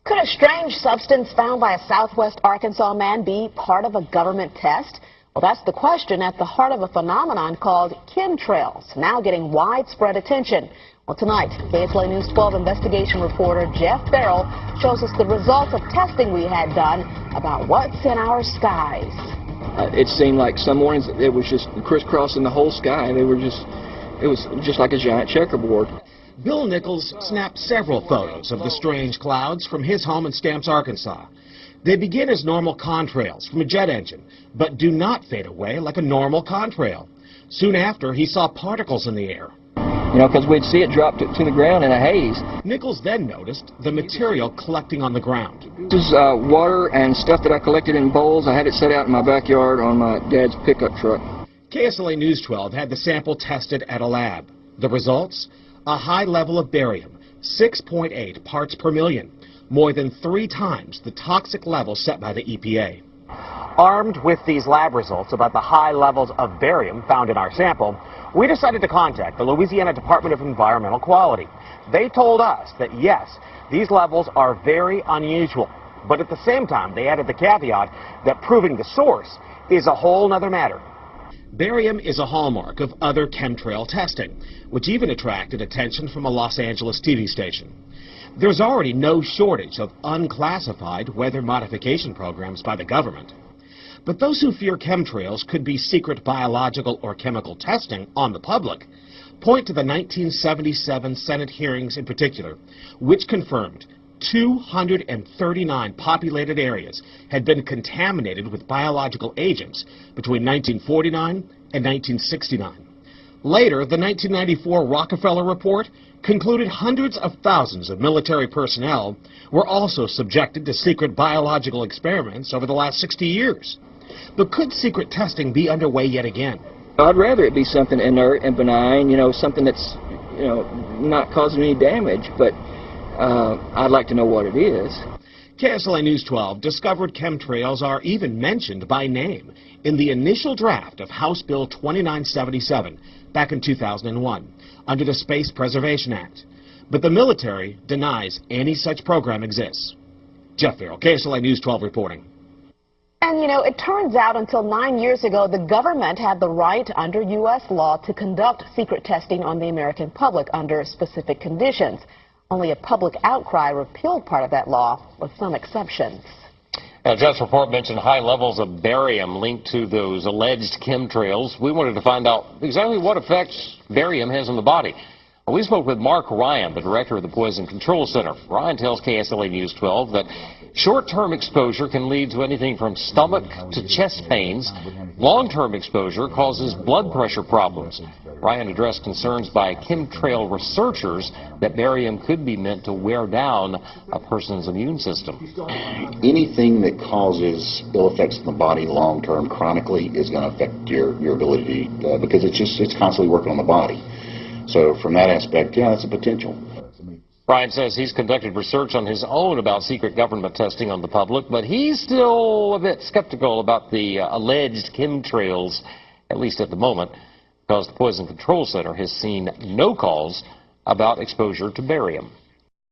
Could a strange substance found by a southwest Arkansas man be part of a government test? Well, that's the question at the heart of a phenomenon called chemtrails, now getting widespread attention. Well, tonight, KSLA News 12 investigation reporter Jeff Farrell shows us the results of testing we had done about what's in our skies. It seemed like some mornings it was just crisscrossing the whole sky. It was just like a giant checkerboard. Bill Nichols snapped several photos of the strange clouds from his home in Stamps, Arkansas. They begin as normal contrails from a jet engine, but do not fade away like a normal contrail. Soon after, he saw particles in the air. You know, because we'd see it drop to the ground in a haze. Nichols then noticed the material collecting on the ground. This is water and stuff that I collected in bowls. I had it set out in my backyard on my dad's pickup truck. KSLA News 12 had the sample tested at a lab. The results? A high level of barium, 6.8 parts per million, more than 3 times the toxic level set by the EPA. Armed with these lab results about the high levels of barium found in our sample, we decided to contact the Louisiana Department of Environmental Quality. They told us that yes, these levels are very unusual, but at the same time they added the caveat that proving the source is a whole nother matter. Barium is a hallmark of other chemtrail testing, which even attracted attention from a Los Angeles TV station. There's already no shortage of unclassified weather modification programs by the government. But those who fear chemtrails could be secret biological or chemical testing on the public point to the 1977 Senate hearings in particular, which confirmed 239 populated areas had been contaminated with biological agents between 1949 and 1969. Later, the 1994 Rockefeller Report concluded hundreds of thousands of military personnel were also subjected to secret biological experiments over the last 60 years. But could secret testing be underway yet again? I'd rather it be something inert and benign, something that's, not causing any damage, but I'd like to know what it is. KSLA News 12 discovered chemtrails are even mentioned by name in the initial draft of House Bill 2977 back in 2001 under the Space Preservation Act. But the military denies any such program exists. Jeff Farrell, KSLA News 12 reporting. And, it turns out until 9 years ago, the government had the right under U.S. law to conduct secret testing on the American public under specific conditions. Only a public outcry repealed part of that law, with some exceptions. Now, Jeff's report mentioned high levels of barium linked to those alleged chemtrails. We wanted to find out exactly what effects barium has on the body. We spoke with Mark Ryan, the director of the Poison Control Center. Ryan tells KSLA News 12 that short-term exposure can lead to anything from stomach to chest pains. Long-term exposure causes blood pressure problems. Ryan addressed concerns by chemtrail researchers that barium could be meant to wear down a person's immune system. Anything that causes ill effects in the body long-term, chronically, is going to affect your ability because it's constantly working on the body. So from that aspect, yeah, that's a potential. Ryan says he's conducted research on his own about secret government testing on the public, but he's still a bit skeptical about the alleged chemtrails, at least at the moment, because the Poison Control Center has seen no calls about exposure to barium.